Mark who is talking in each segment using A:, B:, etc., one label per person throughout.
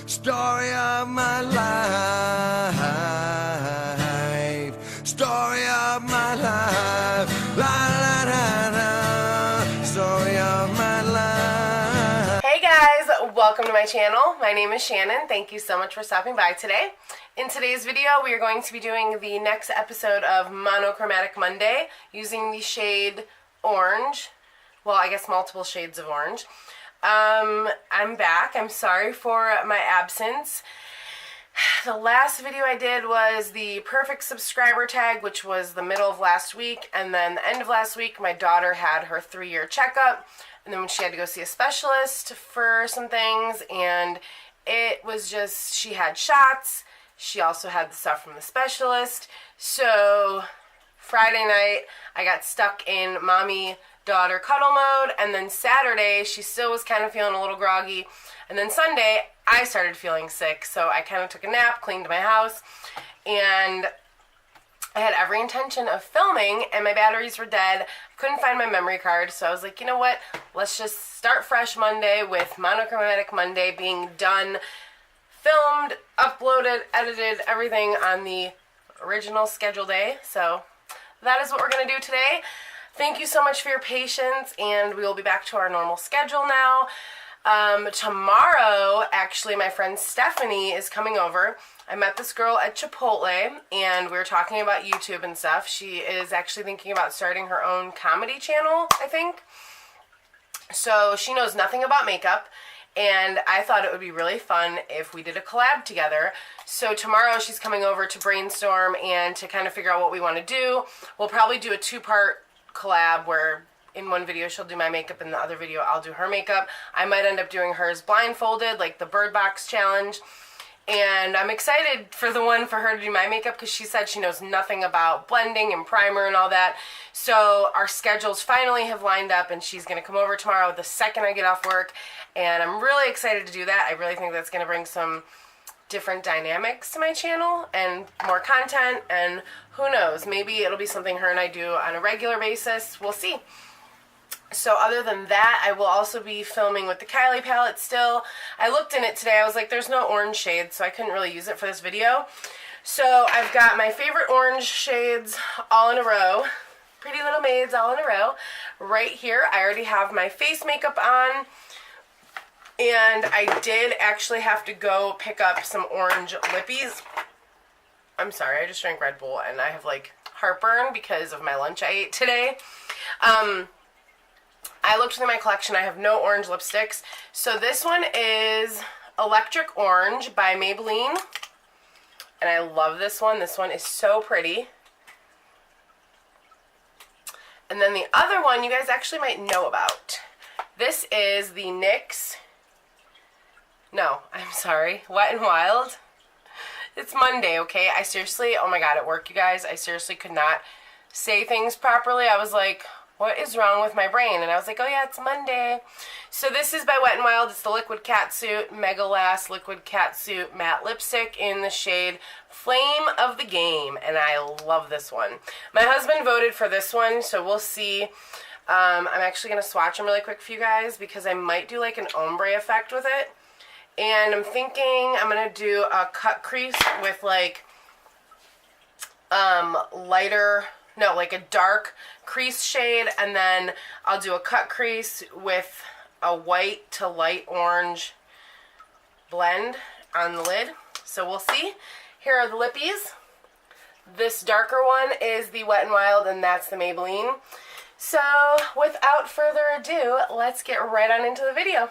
A: Story of my life. Story of my life. La la la la. Story of my life.
B: Hey guys, welcome to my channel. My name is Shannon. Thank you so much for stopping by today. In today's video, we are going to be doing the next episode of Monochromatic Monday using the shade Orange. Well, I guess multiple shades of orange. I'm back. I'm sorry for my absence. The last video I did was the perfect subscriber tag, which was the middle of last week, and then the end of last week my daughter had her 3-year checkup, and then she had to go see a specialist for some things, and it was just, she had shots, she also had the stuff from the specialist, so Friday night I got stuck in mommy-daughter cuddle mode, and then Saturday she still was kind of feeling a little groggy, and then Sunday I started feeling sick, so I kind of took a nap, cleaned my house, and I had every intention of filming, and my batteries were dead. I couldn't find my memory card, so I was like, you know what, let's just start fresh Monday with Monochromatic Monday being done, filmed, uploaded, edited, everything on the original schedule day. So that is what we're going to do today. Thank you so much for your patience, and we will be back to our normal schedule now. Tomorrow, actually, my friend Stephanie is coming over. I met this girl at Chipotle, and we were talking about YouTube and stuff. She is actually thinking about starting her own comedy channel, I think. So she knows nothing about makeup, and I thought it would be really fun if we did a collab together. So tomorrow she's coming over to brainstorm and to kind of figure out what we want to do. We'll probably do a 2-part collab where in one video she'll do my makeup, and the other video I'll do her makeup. I might end up doing hers blindfolded, like the Bird Box challenge. And I'm excited for the one for her to do my makeup because she said she knows nothing about blending and primer and all that. So our schedules finally have lined up, and she's going to come over tomorrow the second I get off work. And I'm really excited to do that. I really think that's going to bring some different dynamics to my channel and more content, and who knows, maybe it'll be something her and I do on a regular basis. We'll see. So other than that, I will also be filming with the Kylie palette still. I looked in it today. I was like, there's no orange shade, so I couldn't really use it for this video. So I've got my favorite orange shades all in a row. Pretty Little Maids all in a row. Right here, I already have my face makeup on. And I did actually have to go pick up some orange lippies. I'm sorry, I just drank Red Bull and I have like heartburn because of my lunch I ate today. I looked through my collection. I have no orange lipsticks. So this one is Electric Orange by Maybelline. And I love this one. This one is so pretty. And then the other one you guys actually might know about. This is the NYX. No, I'm sorry. Wet n Wild. It's Monday, okay? I seriously, oh my god, at work, you guys, I seriously could not say things properly. I was like, what is wrong with my brain? And I was like, oh yeah, it's Monday. So this is by Wet n Wild. It's the Liquid Catsuit Mega Last Liquid Catsuit Matte Lipstick in the shade Flame of the Game. And I love this one. My husband voted for this one, so we'll see. I'm actually going to swatch them really quick for you guys because I might do like an ombre effect with it. And I'm thinking I'm going to do a cut crease with like like a dark crease shade, and then I'll do a cut crease with a white to light orange blend on the lid. So we'll see. Here are the lippies. This darker one is the Wet n Wild, and that's the Maybelline. So without further ado, let's get right on into the video.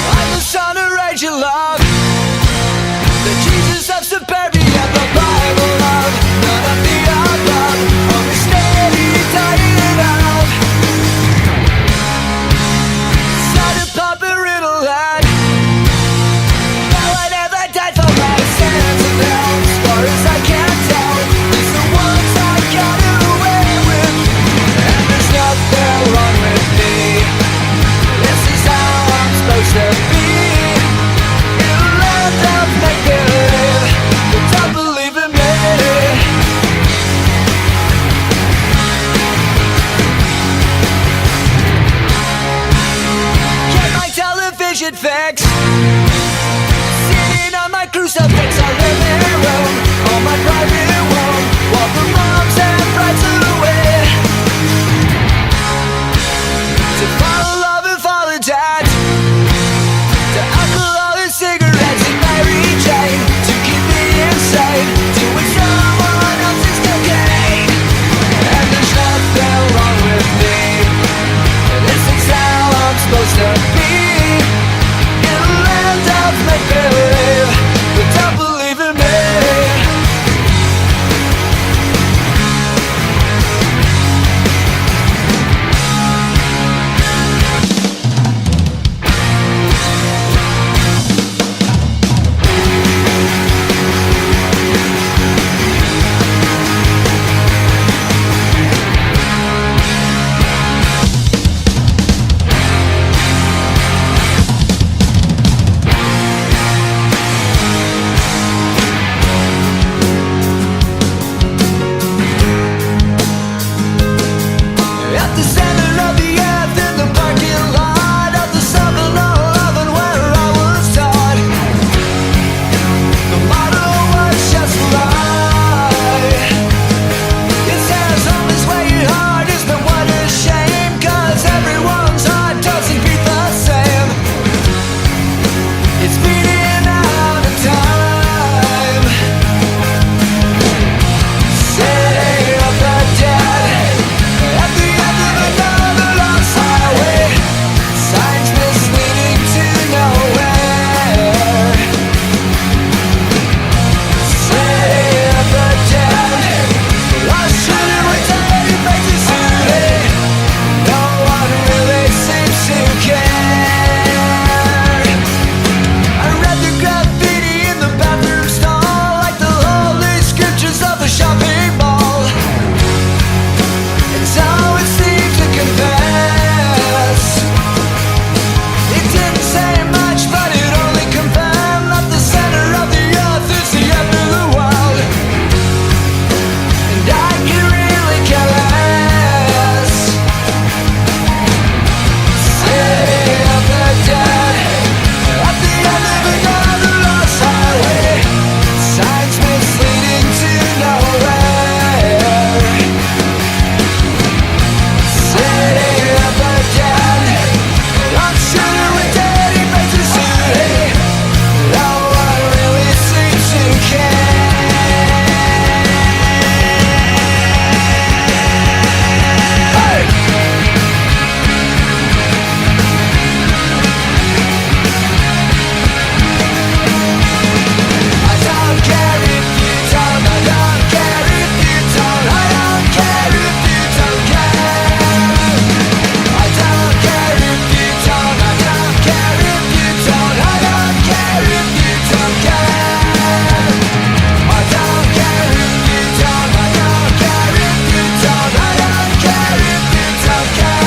A: I'm the son of Rachel Love, the Jesus of Suburbia, the Bible of none of the above, only steady, tired of. Started popping riddle line. Now I never died for my sins, and now, as far as I can tell, it's the ones I got away with, and there's nothing wrong with me. This is how I'm supposed to be. Fix still takes our living room, all my private room, while the moms and brides away. To follow love and follow dad, to alcohol and cigarettes and Mary Jane, to keep me insane, doing someone else's cocaine. And there's nothing wrong with me, this is how I'm supposed to be, in a land of make-believe, but don't believe in me. At the center of the earth, in the parking lot of the 7-Eleven where I was taught, the motto was just right. It says always wear your heart, is but what a shame, 'cause everyone's heart doesn't beat the same. It's beating out of time. City of the dead, at the end of another lost highway, signs misleading to nowhere. City of the dead, lost children with tiny faces suited, no one really seems to care. I read the graffiti in the bathroom stall, like the holy scriptures of a shopping mall. It's how it seems to confess. It didn't say much, but it only confirmed that the center of the earth is the end of the world. And I can really care less. City of the dead, at the end of another lost highway, signs misleading to nowhere. City of the dead, I'm shooting with dirty faces suited, no one really seems to care. Hey! I don't care if you don't, I don't care if you don't, I don't care if you don't care. I don't care if you don't, I don't care if you don't, I don't care if you don't care. I don't care if you don't, I don't care if you don't, I don't care if you don't care.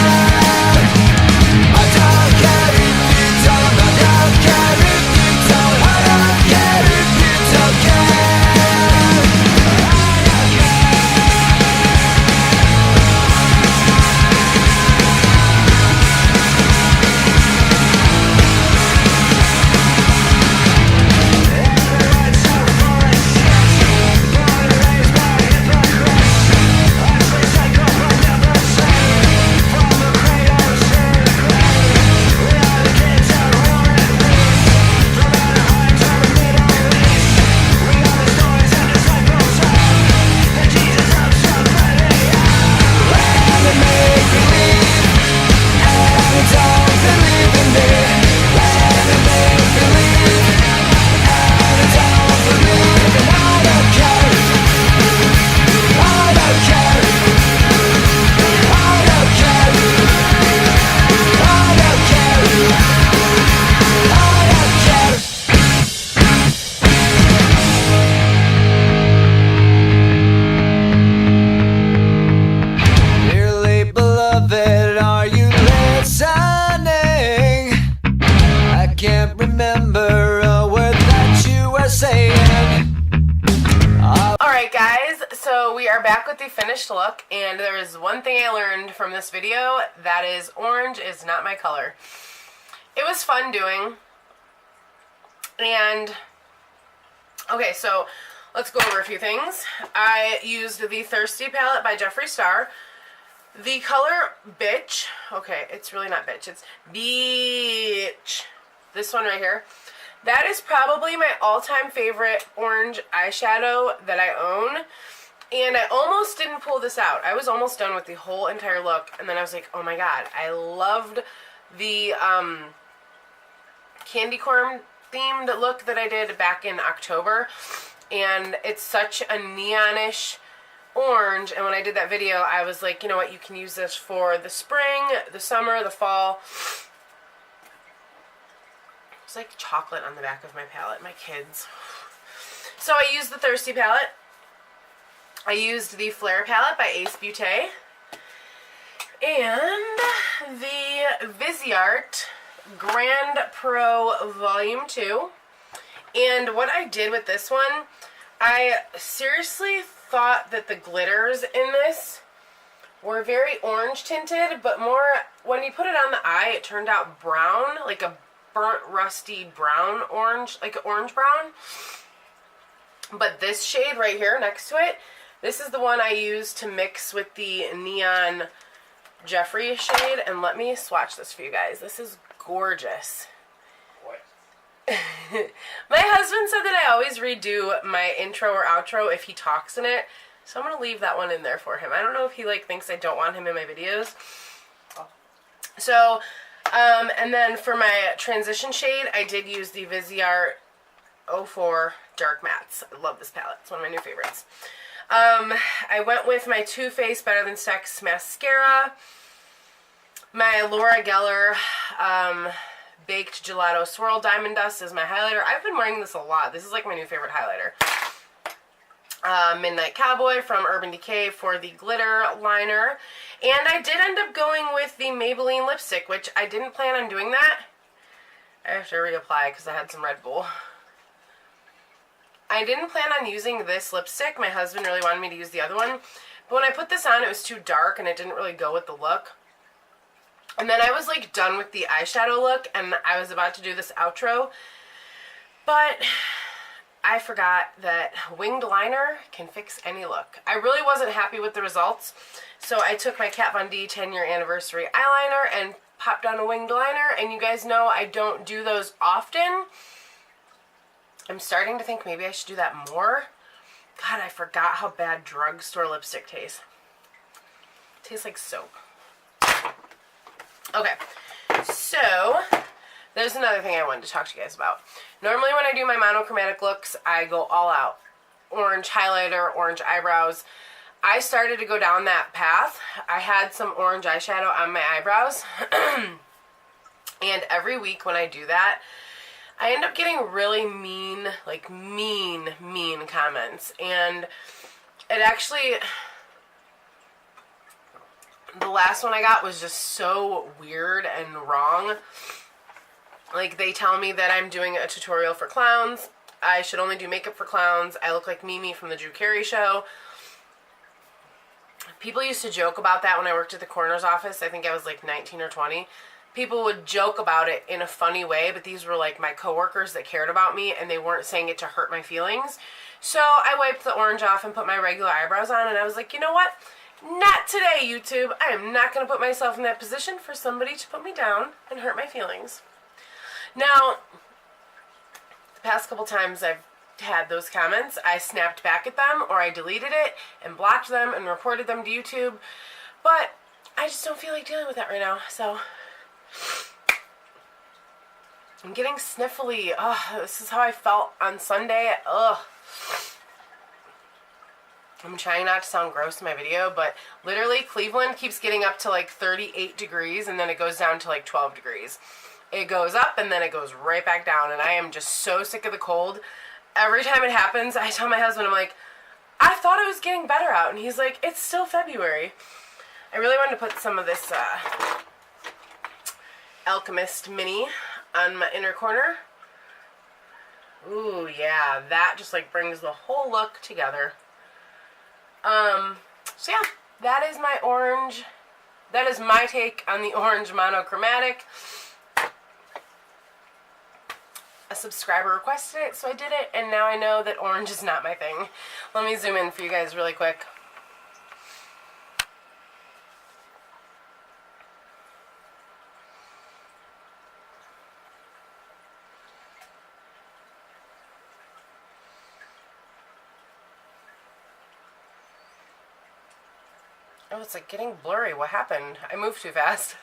A: I don't care if you don't, I don't care if you don't, I don't care if you don't care. Dearly beloved, are you listening? I can't remember a word that you were saying.
B: Alright guys, so we are back with the finished look, and there is one thing I learned from this video, that is orange is not my color. It was fun doing, and Okay, so let's go over a few things. I used the Thirsty palette by Jeffree Star. The color Bitch, okay, it's really not Bitch, it's Beach. This one right here. That is probably my all-time favorite orange eyeshadow that I own. And I almost didn't pull this out. I was almost done with the whole entire look. And then I was like, oh my god, I loved the candy corn themed look that I did back in October. And it's such a neonish orange. And when I did that video, I was like, you know what, you can use this for the spring, the summer, the fall. It's like chocolate on the back of my palette, my kids. So I used the Thirsty palette. I used the Flair Palette by Ace Beauté. And the viseart Grande Pro Volume 2. And what I did with this one, I seriously thought that the glitters in this were very orange tinted, but more, when you put it on the eye, it turned out brown, like a burnt, rusty brown orange, like orange brown. But this shade right here next to it, this is the one I used to mix with the neon Jeffree shade. And let me swatch this for you guys. This is gorgeous.
C: What?
B: My husband said that I always redo my intro or outro if he talks in it. So I'm going to leave that one in there for him. I don't know if he like thinks I don't want him in my videos. So, and then for my transition shade, I did use the Viseart 04 Dark Mattes. I love this palette. It's one of my new favorites. I went with my Too Faced Better Than Sex mascara. My Laura Geller Baked Gelato Swirl Diamond Dust is my highlighter. I've been wearing this a lot. This is like my new favorite highlighter. Midnight Cowboy from Urban Decay for the glitter liner. And I did end up going with the Maybelline lipstick, which I didn't plan on doing that. I have to reapply because I had some Red Bull. I didn't plan on using this lipstick. My husband really wanted me to use the other one. But when I put this on, it was too dark and it didn't really go with the look. And then I was like done with the eyeshadow look and I was about to do this outro. But I forgot that winged liner can fix any look. I really wasn't happy with the results. So I took my Kat Von D 10-year anniversary eyeliner and popped on a winged liner. And you guys know I don't do those often. I'm starting to think maybe I should do that more. God, I forgot how bad drugstore lipstick tastes. It tastes like soap. Okay, so there's another thing I wanted to talk to you guys about. Normally when I do my monochromatic looks, I go all out. Orange highlighter, orange eyebrows. I started to go down that path. I had some orange eyeshadow on my eyebrows. And every week when I do that, I end up getting really mean, like mean comments. And it actually, the last one I got was just so weird and wrong. Like, they tell me that I'm doing a tutorial for clowns. I should only do makeup for clowns. I look like Mimi from the Drew Carey Show. People used to joke about that when I worked at the coroner's office. I think I was like 19 or 20. People would joke about it in a funny way, but these were like my coworkers that cared about me and they weren't saying it to hurt my feelings. So I wiped the orange off and put my regular eyebrows on and I was like, you know what? Not today, YouTube. I am not going to put myself in that position for somebody to put me down and hurt my feelings. Now, the past couple times I've had those comments, I snapped back at them or I deleted it and blocked them and reported them to YouTube. But I just don't feel like dealing with that right now, so I'm getting sniffly. Ugh, this is how I felt on Sunday. Ugh. I'm trying not to sound gross in my video, but literally Cleveland keeps getting up to like 38 degrees and then it goes down to like 12 degrees. It goes up and then it goes right back down and I am just so sick of the cold. Every time it happens, I tell my husband, I'm like, I thought it was getting better out. And he's like, it's still February. I really wanted to put some of this Alchemist Mini on my inner corner. Ooh, yeah, that just like brings the whole look together. So yeah, that is my orange. That is my take on the orange monochromatic. a subscriber requested it, so I did it, and now I know that orange is not my thing. Let me zoom in for you guys really quick. Oh, it's like getting blurry. What happened? I moved too fast.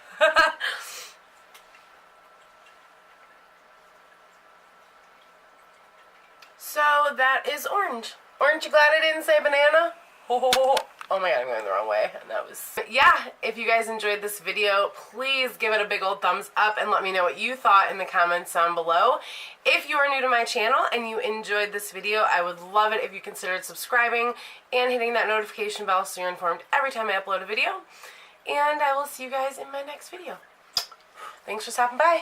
B: So that is orange. Aren't you glad I didn't say banana? Oh my god, I'm going the wrong way. And that was... Yeah, if you guys enjoyed this video, please give it a big old thumbs up and let me know what you thought in the comments down below. If you are new to my channel and you enjoyed this video, I would love it if you considered subscribing and hitting that notification bell so you're informed every time I upload a video. And I will see you guys in my next video. Thanks for stopping by.